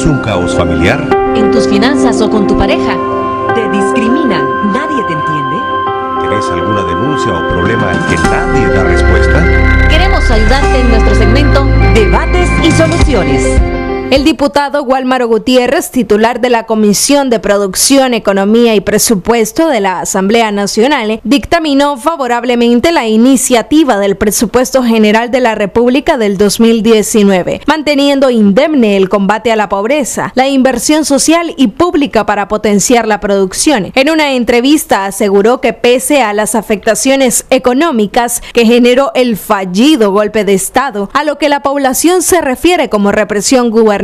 ¿Tienes un caos familiar? ¿En tus finanzas o con tu pareja? ¿Te discriminan? ¿Nadie te entiende? ¿Tienes alguna denuncia o problema al que nadie da respuesta? Queremos ayudarte en nuestro segmento Debates y Soluciones. El diputado Wálmaro Gutiérrez, titular de la Comisión de Producción, Economía y Presupuesto de la Asamblea Nacional, dictaminó favorablemente la iniciativa del Presupuesto General de la República del 2019, manteniendo indemne el combate a la pobreza, la inversión social y pública para potenciar la producción. En una entrevista aseguró que pese a las afectaciones económicas que generó el fallido golpe de Estado, a lo que la población se refiere como represión gubernamental,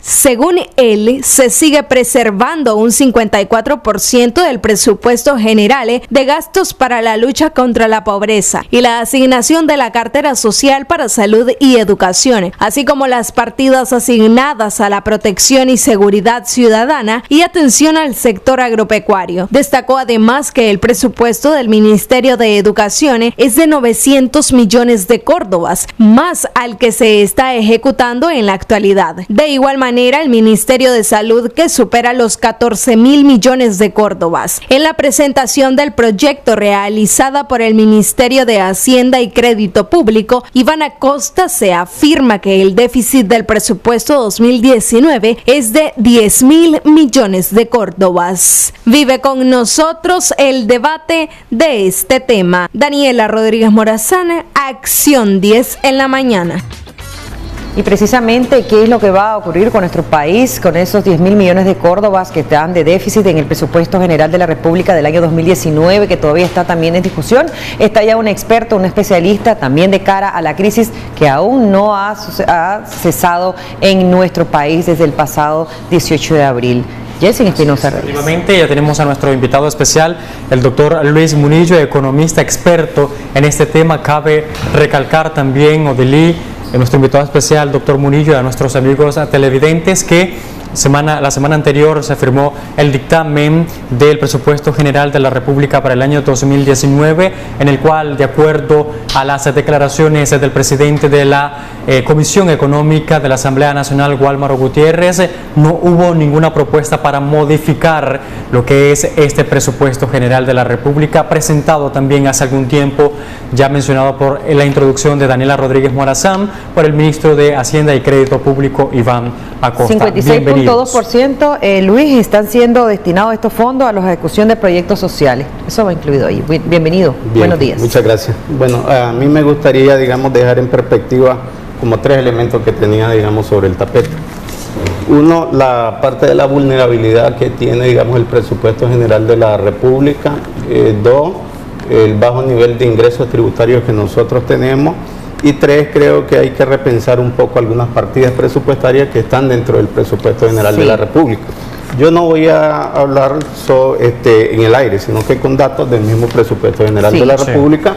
según él, se sigue preservando un 54% del presupuesto general de gastos para la lucha contra la pobreza y la asignación de la cartera social para salud y educación, así como las partidas asignadas a la protección y seguridad ciudadana y atención al sector agropecuario. Destacó además que el presupuesto del Ministerio de Educación es de 900 millones de córdobas, más al que se está ejecutando en la actualidad. De igual manera, el Ministerio de Salud, que supera los 14.000 millones de córdobas. En la presentación del proyecto realizada por el Ministerio de Hacienda y Crédito Público, Iván Acosta, se afirma que el déficit del presupuesto 2019 es de 10.000 millones de córdobas. Vive con nosotros el debate de este tema. Daniela Rodríguez Morazán, Acción 10 en la mañana. Y precisamente, ¿qué es lo que va a ocurrir con nuestro país con esos 10.000 millones de córdobas que están de déficit en el presupuesto general de la República del año 2019, que todavía está también en discusión? Está ya un experto, un especialista también de cara a la crisis que aún no ha cesado en nuestro país desde el pasado 18 de abril. Jessy Espinosa. Efectivamente, ya tenemos a nuestro invitado especial, el doctor Luis Munillo, economista experto en este tema. Cabe recalcar también, Odilí, nuestro invitado especial, doctor Munillo, y a nuestros amigos televidentes, que la semana anterior se firmó el dictamen del presupuesto general de la República para el año 2019, en el cual, de acuerdo a las declaraciones del presidente de la Comisión Económica de la Asamblea Nacional, Wálmaro Gutiérrez, no hubo ninguna propuesta para modificar lo que es este presupuesto general de la República, presentado también hace algún tiempo, ya mencionado por la introducción de Daniela Rodríguez Morazán, por el ministro de Hacienda y Crédito Público, Iván Acosta. 56.2%, Luis, están siendo destinados estos fondos a la ejecución de proyectos sociales. Eso va incluido ahí. Bienvenido. Bien, buenos días. Muchas gracias. Bueno, a mí me gustaría, digamos, dejar en perspectiva como tres elementos que tenía, digamos, sobre el tapete. Uno, la parte de la vulnerabilidad que tiene, digamos, el presupuesto general de la República. Dos, el bajo nivel de ingresos tributarios que nosotros tenemos. Y tres, creo que hay que repensar un poco algunas partidas presupuestarias que están dentro del presupuesto general de la República. Yo no voy a hablar en el aire, sino que con datos del mismo presupuesto general de la República,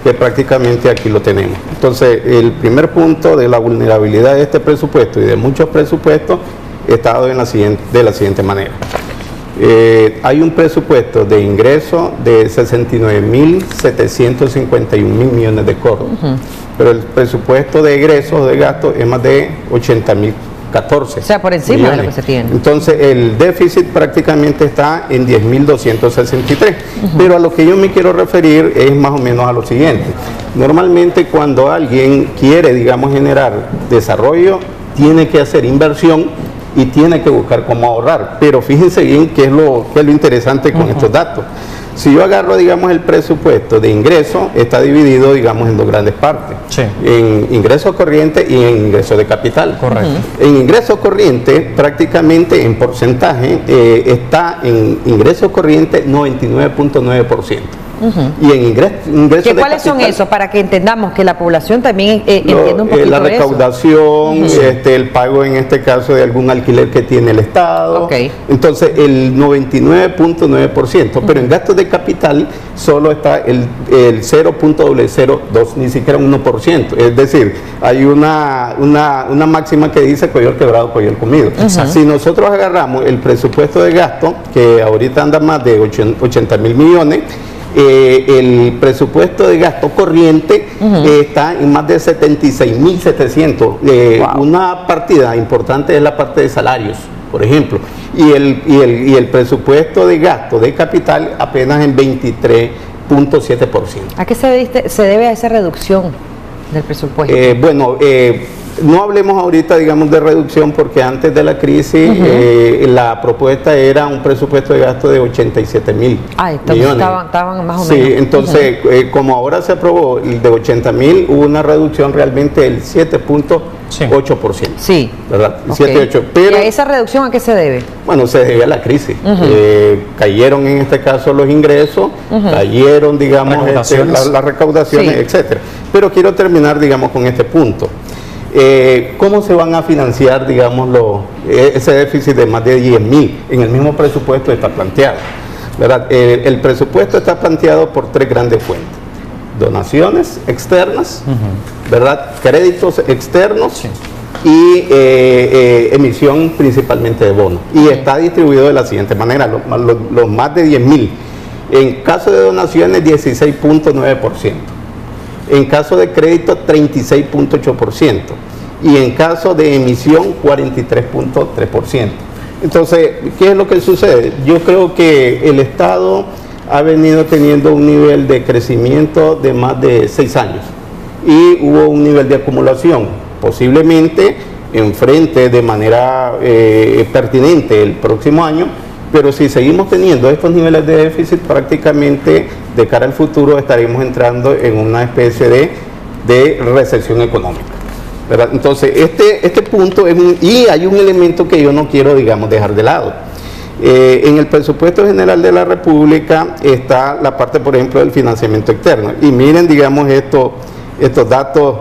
que prácticamente aquí lo tenemos. Entonces, el primer punto de la vulnerabilidad de este presupuesto y de muchos presupuestos está dado de la siguiente manera. Hay un presupuesto de ingreso de 69.751 millones de córdobas, pero el presupuesto de egresos de gastos es más de 80.014. O sea, por encima millones de lo que se tiene. Entonces, el déficit prácticamente está en 10.263. Pero a lo que yo me quiero referir es más o menos a lo siguiente. Normalmente, cuando alguien quiere, digamos, generar desarrollo, tiene que hacer inversión y tiene que buscar cómo ahorrar. Pero fíjense bien qué es lo interesante con estos datos. Si yo agarro, digamos, el presupuesto de ingreso, está dividido, digamos, en dos grandes partes. En ingresos corrientes y en ingresos de capital. Correcto. En ingresos corrientes, prácticamente en porcentaje, está en ingresos corrientes 99.9%. Y en ingresos de ¿cuáles son esos? Para que entendamos que la población también entienda un poquito la recaudación, el pago en este caso de algún alquiler que tiene el Estado. Entonces, el 99.9%, pero en gastos de capital solo está el 0.002, ni siquiera un 1%. Es decir, hay una máxima que dice coyol quebrado, coyol comido. Si nosotros agarramos el presupuesto de gasto, que ahorita anda más de 80.000 millones, el presupuesto de gasto corriente está en más de 76.700. Wow. Una partida importante es la parte de salarios, por ejemplo, y el presupuesto de gasto de capital apenas en 23.7%. ¿A qué se debe a esa reducción del presupuesto? No hablemos ahorita, digamos, de reducción, porque antes de la crisis la propuesta era un presupuesto de gasto de 87.000 millones. Estaban más o menos. Sí, entonces, como ahora se aprobó el de 80.000, hubo una reducción realmente del 7.8%. Sí. ¿Verdad? Okay. 7.8%. Pero, ¿y a esa reducción a qué se debe? bueno, se debe a la crisis. Cayeron en este caso los ingresos, cayeron, digamos, las recaudaciones, sí, etcétera. Pero quiero terminar, digamos, con este punto. ¿Cómo se van a financiar, digamos, ese déficit de más de 10.000? En el mismo presupuesto está planteado, ¿verdad? El presupuesto está planteado por tres grandes fuentes: donaciones externas, ¿verdad? Créditos externos, sí, y emisión principalmente de bonos. Y está distribuido de la siguiente manera: los más de 10.000. En caso de donaciones, 16.9%. En caso de crédito, 36.8%. Y en caso de emisión, 43.3%. Entonces, ¿qué es lo que sucede? Yo creo que el Estado ha venido teniendo un nivel de crecimiento de más de 6 años. Y hubo un nivel de acumulación. Posiblemente enfrente de manera pertinente el próximo año. Pero si seguimos teniendo estos niveles de déficit, prácticamente de cara al futuro estaremos entrando en una especie de recesión económica, ¿verdad? Entonces, este punto y hay un elemento que yo no quiero, digamos, dejar de lado. En el presupuesto general de la República está la parte, por ejemplo, del financiamiento externo. Y miren, digamos, estos datos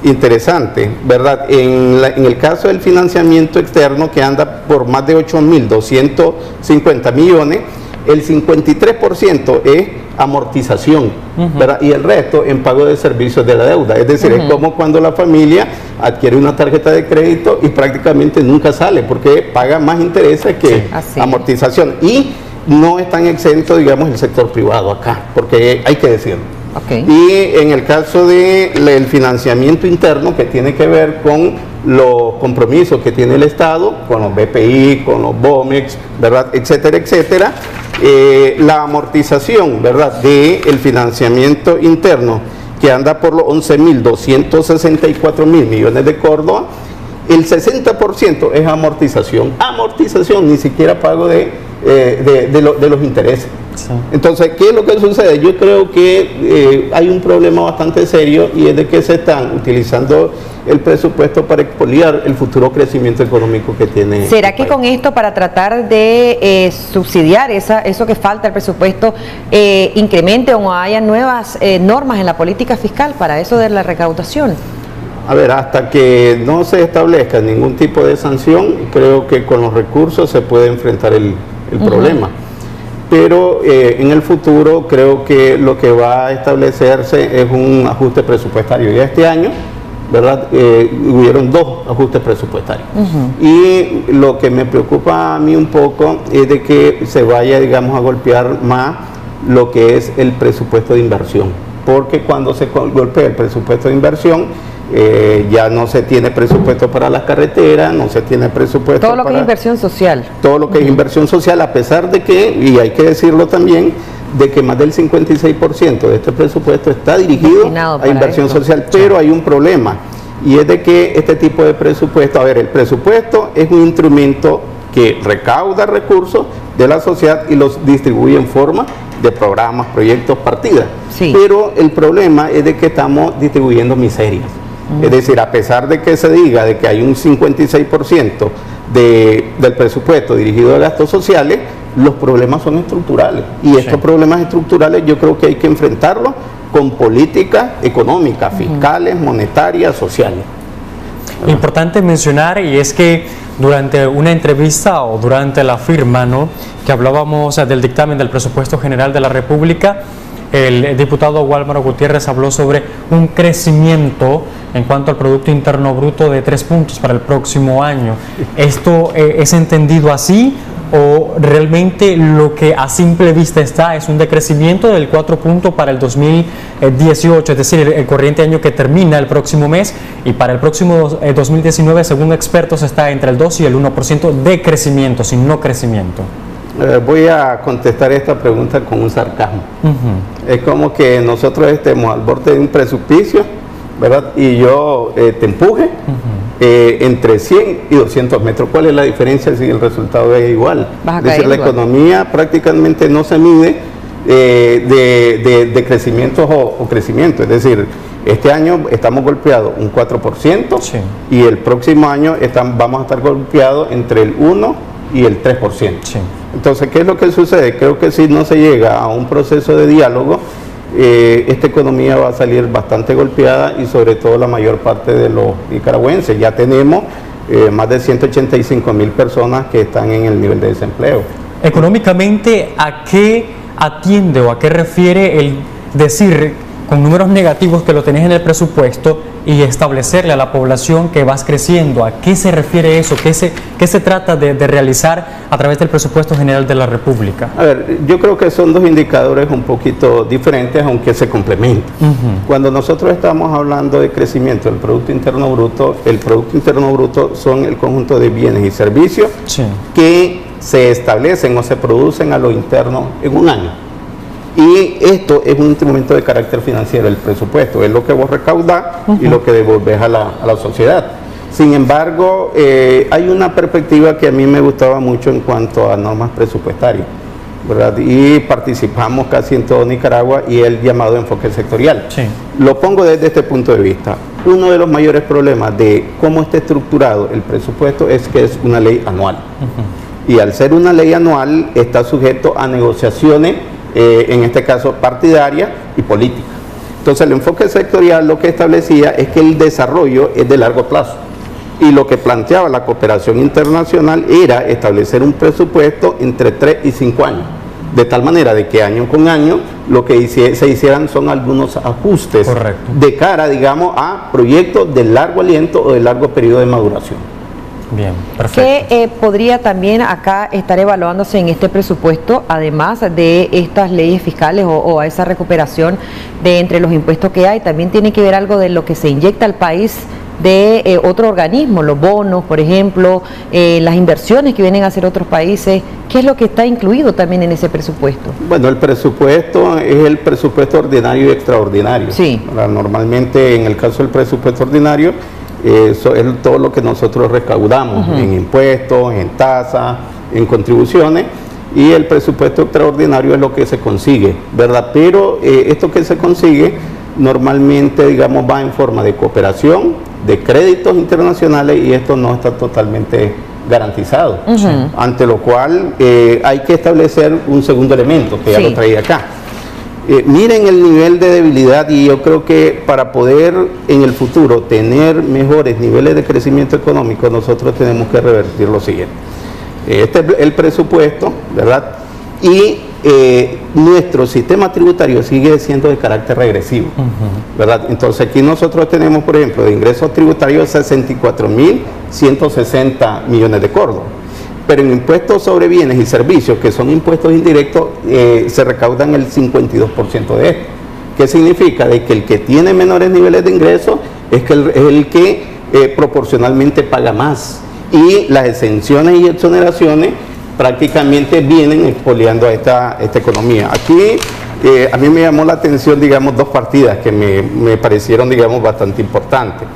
interesante, ¿verdad? En el caso del financiamiento externo, que anda por más de 8.250 millones, el 53% es amortización, ¿verdad? Y el resto en pago de servicios de la deuda. Es decir, es como cuando la familia adquiere una tarjeta de crédito y prácticamente nunca sale, porque paga más intereses que amortización. Y no están exentos, digamos, el sector privado acá, porque hay que decirlo. Okay. Y en el caso del financiamiento interno, que tiene que ver con los compromisos que tiene el Estado, con los BPI, con los BOMEX, ¿verdad?, etcétera, etcétera, la amortización, ¿verdad?, del financiamiento interno, que anda por los 11.264 millones de Córdoba, el 60% es amortización. Amortización, ni siquiera pago de los intereses. Sí. Entonces, ¿qué es lo que sucede? Yo creo que hay un problema bastante serio, y es de que se están utilizando el presupuesto para expoliar el futuro crecimiento económico que tiene. ¿Será que con esto, para tratar de subsidiar eso que falta el presupuesto, incremente o haya nuevas normas en la política fiscal para eso de la recaudación? A ver, hasta que no se establezca ningún tipo de sanción, creo que con los recursos se puede enfrentar el problema. Pero en el futuro creo que lo que va a establecerse es un ajuste presupuestario. Ya este año, ¿verdad?, hubieron 2 ajustes presupuestarios. Y lo que me preocupa a mí un poco es de que se vaya, digamos, a golpear más lo que es el presupuesto de inversión. Porque cuando se golpea el presupuesto de inversión, ya no se tiene presupuesto para las carreteras, no se tiene presupuesto todo lo que es inversión social. Todo lo que es inversión social, a pesar de que, y hay que decirlo también, de que más del 56% de este presupuesto está dirigido a inversión social, pero hay un problema, y es de que este tipo de presupuesto, a ver, el presupuesto es un instrumento que recauda recursos de la sociedad y los distribuye en forma de programas, proyectos, partidas. Sí. Pero el problema es de que estamos distribuyendo miserias. Es decir, a pesar de que se diga de que hay un 56% del presupuesto dirigido a gastos sociales, los problemas son estructurales. Y estos problemas estructurales yo creo que hay que enfrentarlos con políticas económicas, fiscales, monetarias, sociales. Importante mencionar, y es que durante una entrevista o durante la firma, ¿no?, que hablábamos del dictamen del presupuesto general de la República, el diputado Wálmaro Gutiérrez habló sobre un crecimiento en cuanto al Producto Interno Bruto de 3 puntos para el próximo año. ¿Esto es entendido así o realmente lo que a simple vista está es un decrecimiento del 4 puntos para el 2018, es decir, el corriente año que termina el próximo mes, y para el próximo 2019, según expertos, está entre el 2 y el 1% de crecimiento, sin no crecimiento? Voy a contestar esta pregunta con un sarcasmo. Es como que nosotros estemos al borde de un precipicio, ¿verdad? Y yo te empuje entre 100 y 200 metros. ¿Cuál es la diferencia si el resultado es igual? Es decir, la economía prácticamente no se mide de crecimiento o crecimiento. Es decir, este año estamos golpeados un 4%, sí, y el próximo año vamos a estar golpeados entre el 1 y el 3%. Sí. Entonces, ¿qué es lo que sucede? Creo que si no se llega a un proceso de diálogo, esta economía va a salir bastante golpeada, y sobre todo la mayor parte de los nicaragüenses. Ya tenemos más de 185,000 personas que están en el nivel de desempleo. Económicamente, ¿a qué atiende o a qué refiere el decir con números negativos que lo tenés en el presupuesto y establecerle a la población que vas creciendo? ¿A qué se refiere eso? ¿Qué se trata de realizar a través del presupuesto general de la República? A ver, yo creo que son dos indicadores un poquito diferentes, aunque se complementan. Cuando nosotros estamos hablando de crecimiento del Producto Interno Bruto, el Producto Interno Bruto son el conjunto de bienes y servicios, sí, que se establecen o se producen a lo interno en un año. Y esto es un instrumento de carácter financiero, el presupuesto, es lo que vos recaudás y lo que devolvés a la sociedad. Sin embargo, hay una perspectiva que a mí me gustaba mucho en cuanto a normas presupuestarias, ¿verdad? Y participamos casi en todo Nicaragua, y el llamado enfoque sectorial. Sí. Lo pongo desde este punto de vista. Uno de los mayores problemas de cómo está estructurado el presupuesto es que es una ley anual. Y al ser una ley anual está sujeto a negociaciones, en este caso partidaria y política. Entonces el enfoque sectorial lo que establecía es que el desarrollo es de largo plazo, y lo que planteaba la cooperación internacional era establecer un presupuesto entre 3 y 5 años, de tal manera de que año con año lo que se hicieran son algunos ajustes. Correcto, de cara, digamos, a proyectos de largo aliento o de largo periodo de maduración. Bien, perfecto. ¿Qué podría también acá estar evaluándose en este presupuesto, además de estas leyes fiscales o a esa recuperación de entre los impuestos que hay? También tiene que ver algo de lo que se inyecta al país de otro organismo, los bonos, por ejemplo, las inversiones que vienen a hacer otros países. ¿Qué es lo que está incluido también en ese presupuesto? Bueno, el presupuesto es el presupuesto ordinario y extraordinario. Sí. Normalmente, en el caso del presupuesto ordinario, eso es todo lo que nosotros recaudamos en impuestos, en tasas, en contribuciones, y el presupuesto extraordinario es lo que se consigue, ¿verdad? Pero esto que se consigue normalmente, digamos, va en forma de cooperación, de créditos internacionales, y esto no está totalmente garantizado, ante lo cual hay que establecer un segundo elemento que ya lo traía acá. Miren el nivel de debilidad, y yo creo que para poder en el futuro tener mejores niveles de crecimiento económico, nosotros tenemos que revertir lo siguiente. Este es el presupuesto, ¿verdad? Y nuestro sistema tributario sigue siendo de carácter regresivo, ¿verdad? Entonces aquí nosotros tenemos, por ejemplo, de ingresos tributarios 64.160 millones de córdobas. Pero en impuestos sobre bienes y servicios, que son impuestos indirectos, se recaudan el 52% de esto. ¿Qué significa? De que el que tiene menores niveles de ingresos es el que proporcionalmente paga más. Y las exenciones y exoneraciones prácticamente vienen expoliando a esta economía. Aquí a mí me llamó la atención, digamos, dos partidas que me parecieron, digamos, bastante importantes.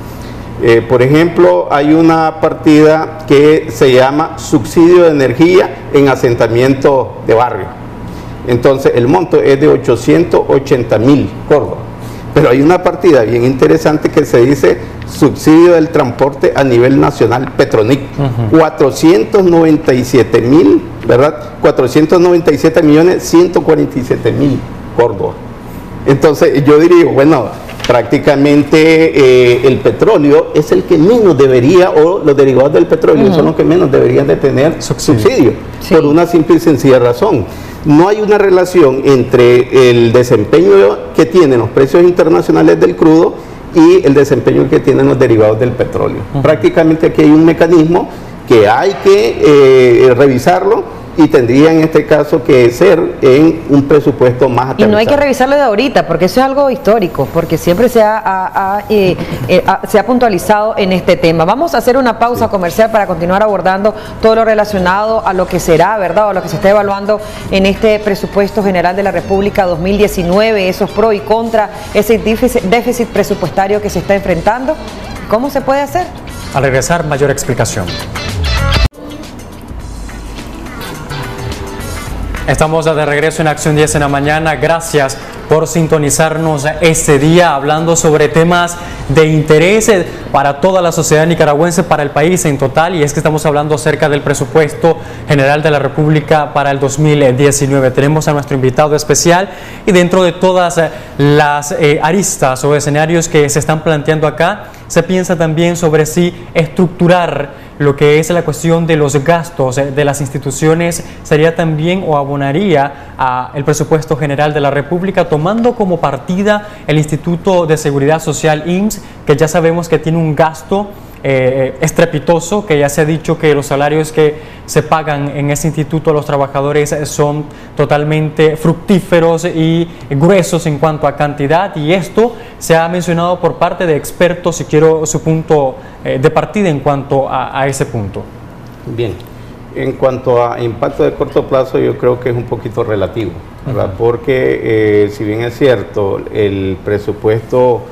Por ejemplo, hay una partida que se llama subsidio de energía en asentamiento de barrio. Entonces el monto es de 880.000 córdobas. Pero hay una partida bien interesante que se dice subsidio del transporte a nivel nacional Petronic, 497.000, ¿verdad? 497.147.000 córdobas. Entonces yo diría, bueno, prácticamente el petróleo es el que menos debería, o los derivados del petróleo son los que menos deberían de tener subsidio, por una simple y sencilla razón. No hay una relación entre el desempeño que tienen los precios internacionales del crudo y el desempeño que tienen los derivados del petróleo. Prácticamente aquí hay un mecanismo que hay que revisarlo, y tendría en este caso que ser en un presupuesto más aterrizado. Y no hay que revisarlo de ahorita, porque eso es algo histórico, porque siempre se ha puntualizado en este tema. Vamos a hacer una pausa comercial para continuar abordando todo lo relacionado a lo que será, ¿verdad?, o lo que se está evaluando en este presupuesto general de la República 2019, esos pros y contra, ese déficit presupuestario que se está enfrentando. ¿Cómo se puede hacer? Al regresar, mayor explicación. Estamos de regreso en Acción 10 en la mañana. Gracias por sintonizarnos este día hablando sobre temas de interés para toda la sociedad nicaragüense, para el país en total, y es que estamos hablando acerca del presupuesto general de la República para el 2019. Tenemos a nuestro invitado especial y dentro de todas las aristas o escenarios que se están planteando acá, se piensa también sobre si estructurar lo que es la cuestión de los gastos de las instituciones sería también o abonaría a el presupuesto general de la República, tomando como partida el Instituto de Seguridad Social IMSS, que ya sabemos que tiene un gasto estrepitoso, que ya se ha dicho que los salarios que se pagan en ese instituto a los trabajadores son totalmente fructíferos y gruesos en cuanto a cantidad, y esto se ha mencionado por parte de expertos, y quiero su punto de partida en cuanto a ese punto. Bien, en cuanto a impacto de corto plazo, yo creo que es un poquito relativo, ¿verdad? Porque si bien es cierto, el presupuesto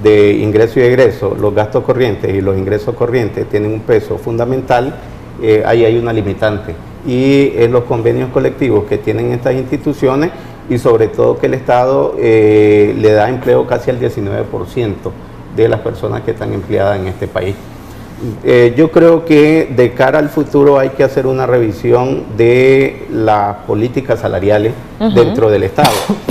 de ingreso y egreso, los gastos corrientes y los ingresos corrientes tienen un peso fundamental, ahí hay una limitante, y en los convenios colectivos que tienen estas instituciones, y sobre todo que el Estado le da empleo casi al 19% de las personas que están empleadas en este país. Yo creo que de cara al futuro hay que hacer una revisión de las políticas salariales dentro del Estado.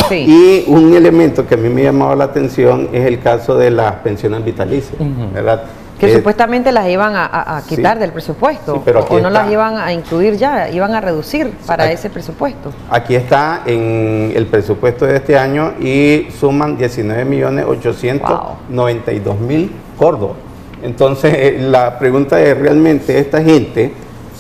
Sí. Y un elemento que a mí me llamaba la atención es el caso de las pensiones vitalicias, ¿verdad? Que supuestamente las iban a quitar del presupuesto, sí, pero o no las iban a incluir ya, iban a reducir para ese presupuesto. Aquí está en el presupuesto de este año y suman 19.892.000 córdobas. Entonces, la pregunta es, ¿realmente esta gente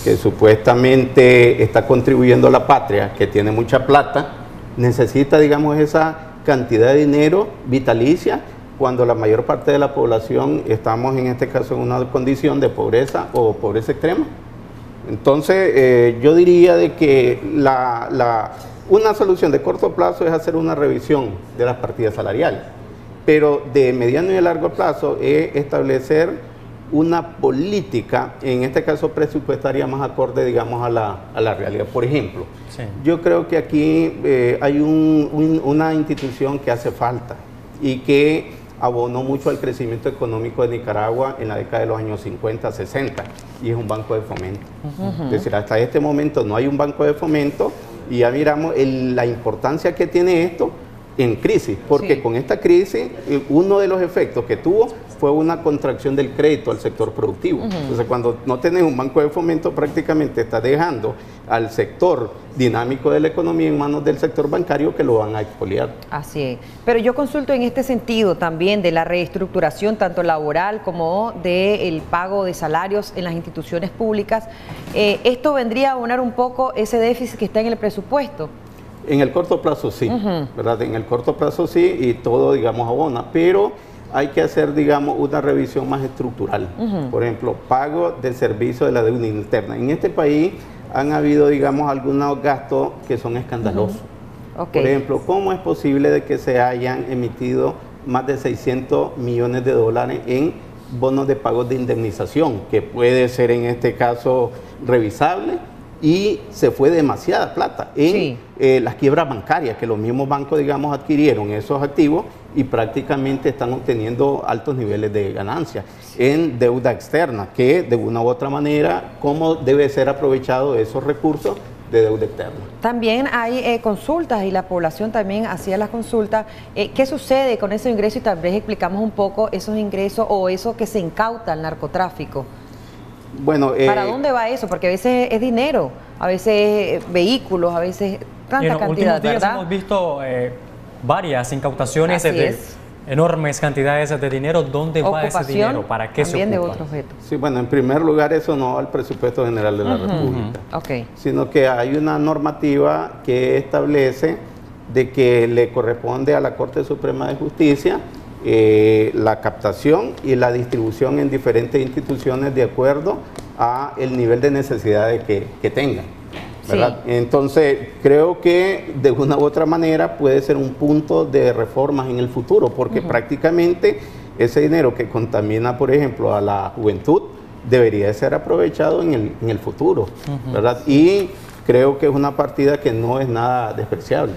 que supuestamente está contribuyendo a la patria, que tiene mucha plata, necesita, digamos, esa cantidad de dinero vitalicia, cuando la mayor parte de la población estamos en este caso en una condición de pobreza o pobreza extrema? Entonces, yo diría de que una solución de corto plazo es hacer una revisión de las partidas salariales, pero de mediano y de largo plazo es establecer una política, en este caso presupuestaria, más acorde, digamos, a la realidad. Por ejemplo, yo creo que aquí hay una institución que hace falta y que abonó mucho al crecimiento económico de Nicaragua en la década de los años 50, 60, y es un banco de fomento. Es decir, hasta este momento no hay un banco de fomento, y ya miramos la importancia que tiene esto en crisis, porque con esta crisis uno de los efectos que tuvo fue una contracción del crédito al sector productivo. Entonces, cuando no tenés un banco de fomento, prácticamente estás dejando al sector dinámico de la economía en manos del sector bancario, que lo van a expoliar. Así es. Pero yo consulto en este sentido también de la reestructuración tanto laboral como del pago de salarios en las instituciones públicas. ¿Esto vendría a abonar un poco ese déficit que está en el presupuesto? En el corto plazo sí, ¿verdad? En el corto plazo sí, y todo, digamos, abona, pero hay que hacer, digamos, una revisión más estructural. Por ejemplo, pago del servicio de la deuda interna. En este país han habido, digamos, algunos gastos que son escandalosos. Por ejemplo, ¿cómo es posible de que se hayan emitido más de 600 millones de dólares en bonos de pagos de indemnización, que puede ser en este caso revisable? Y se fue demasiada plata en las quiebras bancarias, que los mismos bancos, digamos, adquirieron esos activos y prácticamente están obteniendo altos niveles de ganancia en deuda externa, que de una u otra manera, ¿cómo debe ser aprovechado esos recursos de deuda externa? También hay consultas, y la población también hacía las consultas. ¿Qué sucede con esos ingresos? Y tal vez explicamos un poco esos ingresos o eso que se incauta al narcotráfico. Bueno, ¿para dónde va eso? Porque a veces es dinero, a veces vehículos, a veces tanta cantidad, últimos días ¿verdad? hemos visto varias incautaciones enormes cantidades de dinero. ¿Dónde va ese Ocupación, dinero? ¿Para qué se también de ocupa? otros objetos. Sí, bueno, en primer lugar eso no va al presupuesto general de la República, Ok. sino que hay una normativa que establece de que le corresponde a la Corte Suprema de Justicia la captación y la distribución en diferentes instituciones de acuerdo a el nivel de necesidades que tengan, ¿verdad? Sí. Entonces, creo que de una u otra manera puede ser un punto de reformas en el futuro, porque prácticamente ese dinero que contamina, por ejemplo, a la juventud, debería de ser aprovechado en el futuro, ¿verdad? Y creo que es una partida que no es nada despreciable.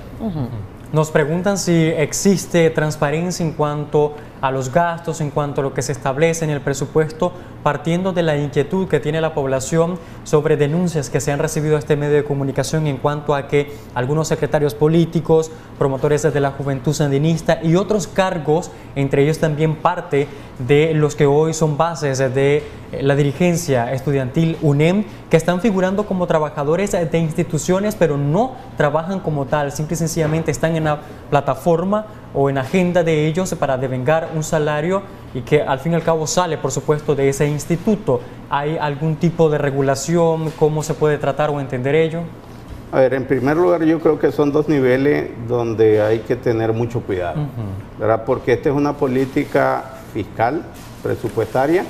Nos preguntan si existe transparencia en cuanto a los gastos, en cuanto a lo que se establece en el presupuesto, partiendo de la inquietud que tiene la población sobre denuncias que se han recibido a este medio de comunicación en cuanto a que algunos secretarios políticos, promotores de la juventud sandinista y otros cargos, entre ellos también parte de los que hoy son bases de la dirigencia estudiantil UNEM, que están figurando como trabajadores de instituciones, pero no trabajan como tal, simple y sencillamente están en la plataforma o en agenda de ellos para devengar un salario y que al fin y al cabo sale, por supuesto, de ese instituto. ¿Hay algún tipo de regulación? ¿Cómo se puede tratar o entender ello? A ver, en primer lugar yo creo que son dos niveles donde hay que tener mucho cuidado, ¿verdad? Porque esta es una política fiscal, presupuestaria,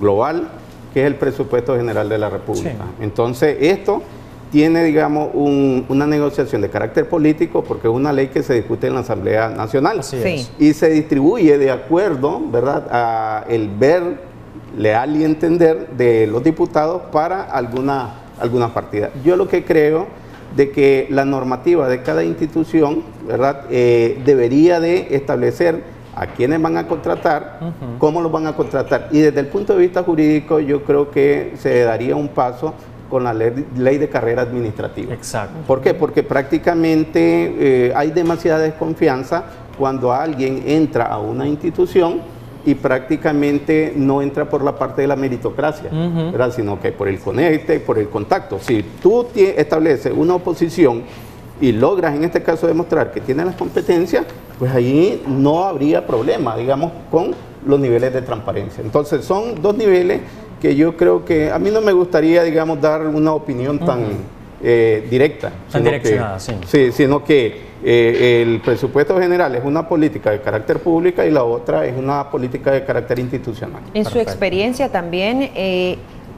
global, que es el presupuesto general de la República. Sí. Entonces, esto tiene, digamos, una negociación de carácter político porque es una ley que se discute en la Asamblea Nacional. Sí. Y se distribuye de acuerdo, ¿verdad?, a el ver, leal y entender de los diputados para alguna partida. Yo lo que creo de que la normativa de cada institución, ¿verdad?, debería de establecer a quiénes van a contratar, cómo los van a contratar. Y desde el punto de vista jurídico yo creo que se daría un paso con la ley de carrera administrativa. Exacto. ¿Por qué? Porque prácticamente hay demasiada desconfianza cuando alguien entra a una institución y prácticamente no entra por la parte de la meritocracia, ¿verdad?, sino que por el conecte, por el contacto. Si tú estableces una oposición y logras en este caso demostrar que tienes las competencias, pues ahí no habría problema, digamos, con los niveles de transparencia. Entonces son dos niveles que yo creo que a mí no me gustaría, digamos, dar una opinión tan directa. Tan direccionada, sí. Sí, sino que el presupuesto general es una política de carácter pública y la otra es una política de carácter institucional. En su experiencia también,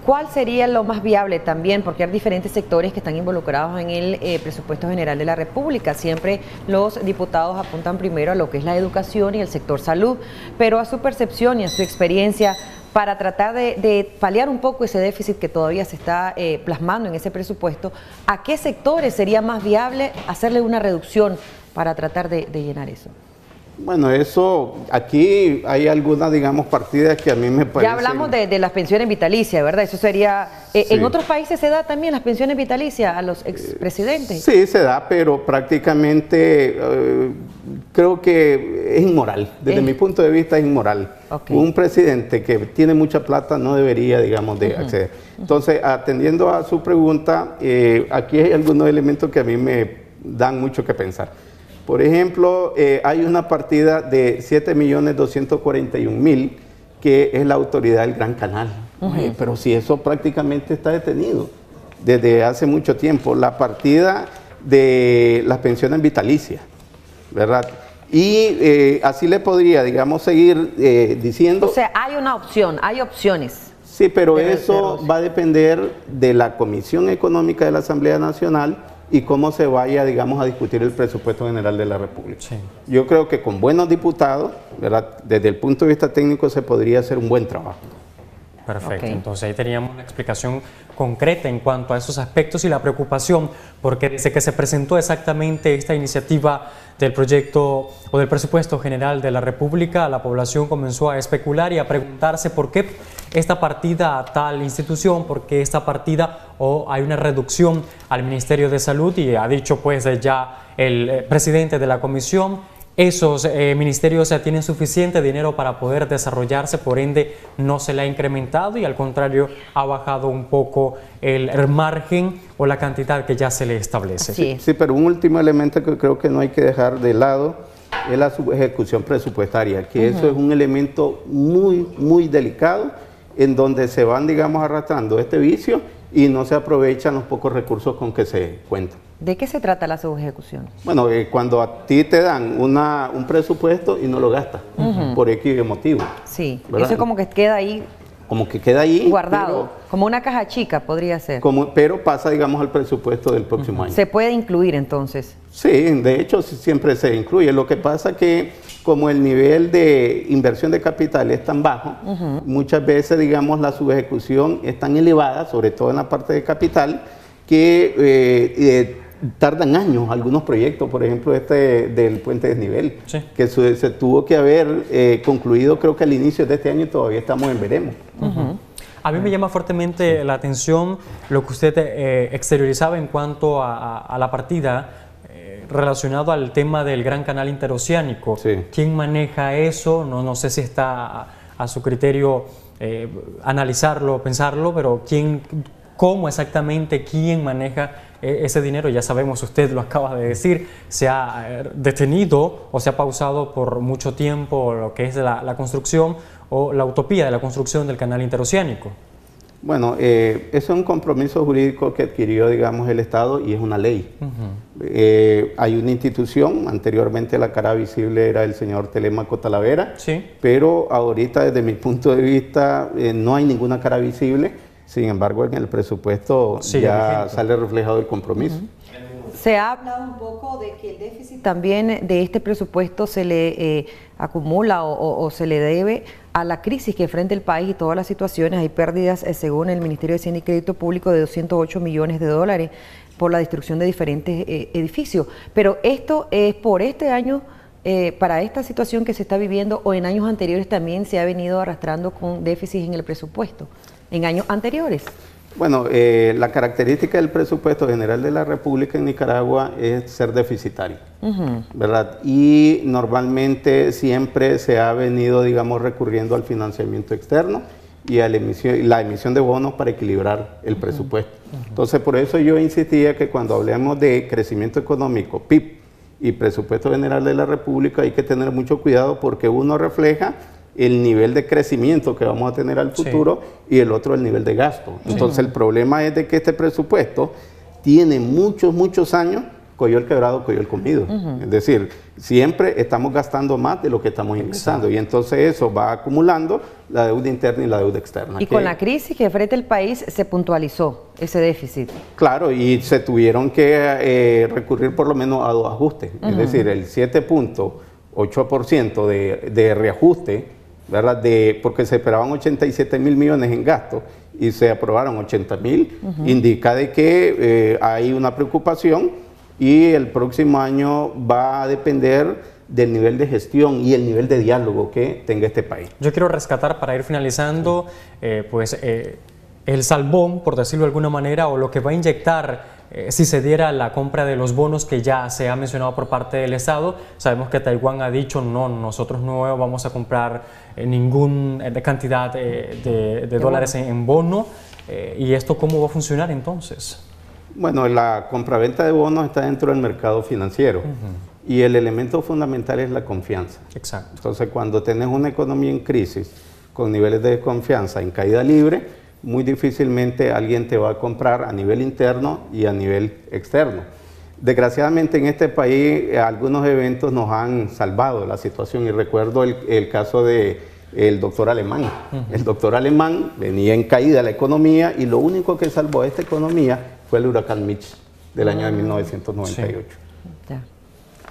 ¿cuál sería lo más viable también? Porque hay diferentes sectores que están involucrados en el presupuesto general de la República. Siempre los diputados apuntan primero a lo que es la educación y el sector salud, pero a su percepción y a su experiencia, para tratar de paliar un poco ese déficit que todavía se está plasmando en ese presupuesto, ¿a qué sectores sería más viable hacerle una reducción para tratar de llenar eso? Bueno, eso, aquí hay algunas, digamos, partidas que a mí me parecen... Ya hablamos de las pensiones vitalicias, ¿verdad? Eso sería... Sí. ¿En otros países se da también las pensiones vitalicias a los expresidentes? Sí, se da, pero prácticamente creo que es inmoral. Desde mi punto de vista es inmoral. Okay. Un presidente que tiene mucha plata no debería, digamos, de acceder. Entonces, atendiendo a su pregunta, aquí hay algunos elementos que a mí me dan mucho que pensar. Por ejemplo, hay una partida de 7.241.000 que es la autoridad del Gran Canal. Oye, pero si eso prácticamente está detenido desde hace mucho tiempo. La partida de las pensiones vitalicias, ¿verdad? Y así le podría, digamos, seguir diciendo... O sea, hay una opción, hay opciones. Sí, pero eso va a depender de la Comisión Económica de la Asamblea Nacional y cómo se vaya, digamos, a discutir el presupuesto general de la República. Sí. Yo creo que con buenos diputados, ¿verdad?, desde el punto de vista técnico se podría hacer un buen trabajo. Perfecto, entonces ahí teníamos una explicación concreta en cuanto a esos aspectos y la preocupación, porque desde que se presentó exactamente esta iniciativa del proyecto o del presupuesto general de la República, la población comenzó a especular y a preguntarse por qué esta partida a tal institución, por qué esta partida o hay una reducción al Ministerio de Salud, y ha dicho pues ya el presidente de la comisión, esos ministerios tienen suficiente dinero para poder desarrollarse, por ende no se le ha incrementado y al contrario ha bajado un poco el margen o la cantidad que ya se le establece. Sí, pero un último elemento que creo que no hay que dejar de lado es la subejecución presupuestaria, que eso es un elemento muy delicado en donde se van, digamos, arrastrando este vicio y no se aprovechan los pocos recursos con que se cuentan. ¿De qué se trata la subejecución? Bueno, cuando a ti te dan un presupuesto y no lo gastas por X motivo. Sí, ¿verdad? eso es como que queda ahí como que queda ahí guardado, como una caja chica podría ser. Pero pasa, digamos, al presupuesto del próximo año. ¿Se puede incluir entonces? Sí, de hecho siempre se incluye. Lo que pasa que como el nivel de inversión de capital es tan bajo, muchas veces, digamos, la subejecución es tan elevada, sobre todo en la parte de capital, que tardan años algunos proyectos, por ejemplo del puente desnivel, que se tuvo que haber concluido creo que al inicio de este año y todavía estamos en veremos. A mí me llama fuertemente la atención lo que usted exteriorizaba en cuanto a la partida relacionado al tema del Gran Canal Interoceánico. ¿Quién maneja eso? No sé si está a su criterio analizarlo, pensarlo, pero ¿cómo exactamente quién maneja ese dinero? Ya sabemos, usted lo acaba de decir, se ha detenido o se ha pausado por mucho tiempo lo que es la construcción o la utopía de la construcción del canal interoceánico. Bueno, eso es un compromiso jurídico que adquirió, digamos, el Estado y es una ley. Hay una institución, anteriormente la cara visible era el señor Telemaco Talavera, pero ahorita desde mi punto de vista no hay ninguna cara visible. Sin embargo, en el presupuesto ya sale reflejado el compromiso. Se ha hablado un poco de que el déficit también de este presupuesto se le acumula o se le debe a la crisis que enfrenta el país y todas las situaciones. Hay pérdidas, según el Ministerio de Hacienda y Crédito Público, de 208 millones de dólares por la destrucción de diferentes edificios. Pero esto es por este año, para esta situación que se está viviendo, o en años anteriores también se ha venido arrastrando con déficits en el presupuesto, en años anteriores. Bueno, la característica del presupuesto general de la República en Nicaragua es ser deficitario, ¿verdad? Y normalmente siempre se ha venido, digamos, recurriendo al financiamiento externo y a la emisión de bonos para equilibrar el presupuesto. Entonces, por eso yo insistía que cuando hablemos de crecimiento económico, PIB y presupuesto general de la República, hay que tener mucho cuidado porque uno refleja el nivel de crecimiento que vamos a tener al futuro y el otro el nivel de gasto. Entonces el problema es de que este presupuesto tiene muchos años, coyol quebrado, coyol comido. Es decir, siempre estamos gastando más de lo que estamos ingresando y entonces eso va acumulando la deuda interna y la deuda externa. Y con la crisis que enfrenta el país se puntualizó ese déficit. Claro, y se tuvieron que recurrir por lo menos a dos ajustes. Es decir, el 7.8% de reajuste, ¿verdad? Porque se esperaban 87 mil millones en gastos y se aprobaron 80 mil, indica de que hay una preocupación y el próximo año va a depender del nivel de gestión y el nivel de diálogo que tenga este país. Yo quiero rescatar, para ir finalizando, el salvón, por decirlo de alguna manera, o lo que va a inyectar si se diera la compra de los bonos que ya se ha mencionado por parte del Estado. Sabemos que Taiwán ha dicho no, nosotros no vamos a comprar ninguna cantidad de dólares en bono. ¿Y esto cómo va a funcionar entonces? Bueno, la compraventa de bonos está dentro del mercado financiero y el elemento fundamental es la confianza. Exacto. Entonces, cuando tenés una economía en crisis con niveles de desconfianza en caída libre, muy difícilmente alguien te va a comprar a nivel interno y a nivel externo. Desgraciadamente en este país algunos eventos nos han salvado la situación y recuerdo el caso del doctor Alemán. El doctor Alemán venía en caída la economía y lo único que salvó a esta economía fue el huracán Mitch del año de 1998.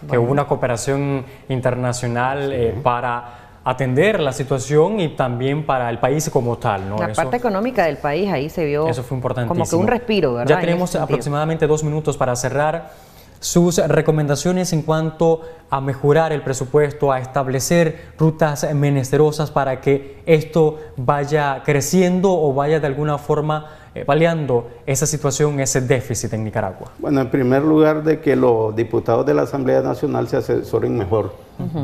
Que hubo una cooperación internacional para atender la situación y también para el país como tal, ¿no? La parte económica del país ahí se vio eso fue importantísimo. Como que un respiro, ¿verdad? Ya tenemos aproximadamente 2 minutos para cerrar. Sus recomendaciones en cuanto a mejorar el presupuesto, a establecer rutas menesterosas para que esto vaya creciendo o vaya de alguna forma paliando esa situación, ese déficit en Nicaragua. Bueno, en primer lugar, de que los diputados de la Asamblea Nacional se asesoren mejor,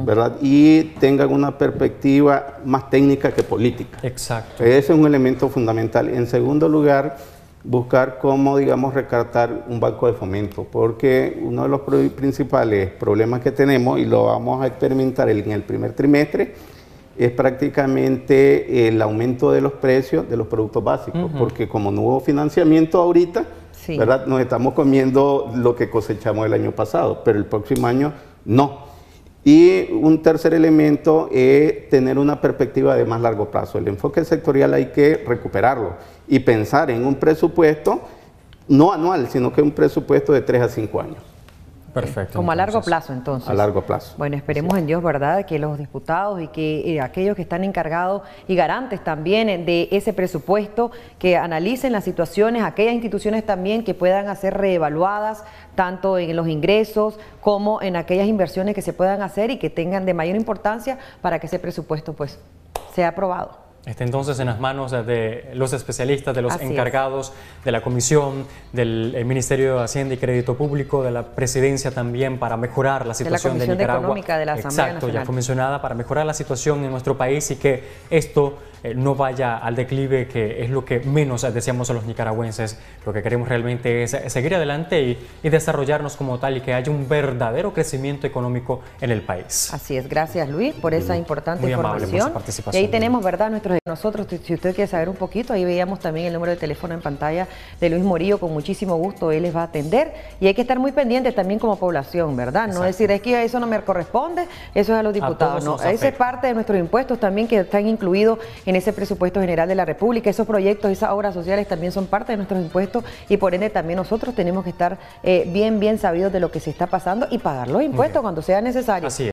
¿verdad? Y tengan una perspectiva más técnica que política. Exacto. Ese es un elemento fundamental. En segundo lugar, buscar cómo, digamos, recartar un banco de fomento, porque uno de los principales problemas que tenemos, y lo vamos a experimentar en el primer trimestre, es prácticamente el aumento de los precios de los productos básicos, porque como no hubo financiamiento ahorita, sí, ¿verdad?, nos estamos comiendo lo que cosechamos el año pasado, pero el próximo año no. Y un tercer elemento es tener una perspectiva de más largo plazo. El enfoque sectorial hay que recuperarlo y pensar en un presupuesto no anual, sino que un presupuesto de 3 a 5 años. Perfecto. Como entonces, a largo plazo, entonces. A largo plazo. Bueno, esperemos en Dios, ¿verdad?, que los diputados y que aquellos que están encargados y garantes también de ese presupuesto, que analicen las situaciones, aquellas instituciones también que puedan ser reevaluadas, tanto en los ingresos como en aquellas inversiones que se puedan hacer y que tengan de mayor importancia para que ese presupuesto pues sea aprobado. Está entonces en las manos de los especialistas, de los encargados de la Comisión, del Ministerio de Hacienda y Crédito Público, de la Presidencia también, para mejorar la situación de Nicaragua. Económica de la Asamblea Nacional. Ya fue mencionada, para mejorar la situación en nuestro país y que esto no vaya al declive, que es lo que menos deseamos a los nicaragüenses. Lo que queremos realmente es seguir adelante y desarrollarnos como tal, y que haya un verdadero crecimiento económico en el país. Así es, gracias Luis por esa importante Muy información. Amable por su participación. Y ahí tenemos, ¿verdad?, nosotros, si usted quiere saber un poquito, ahí veíamos también el número de teléfono en pantalla de Luis Murillo, con muchísimo gusto él les va a atender, y hay que estar muy pendientes también como población, ¿verdad? Exacto. No decir, es que eso no me corresponde, eso es a los diputados, no, esa es parte de nuestros impuestos también que están incluidos en ese presupuesto general de la República. Esos proyectos, esas obras sociales también son parte de nuestros impuestos, y por ende también nosotros tenemos que estar bien sabidos de lo que se está pasando y pagar los impuestos cuando sea necesario. Así es.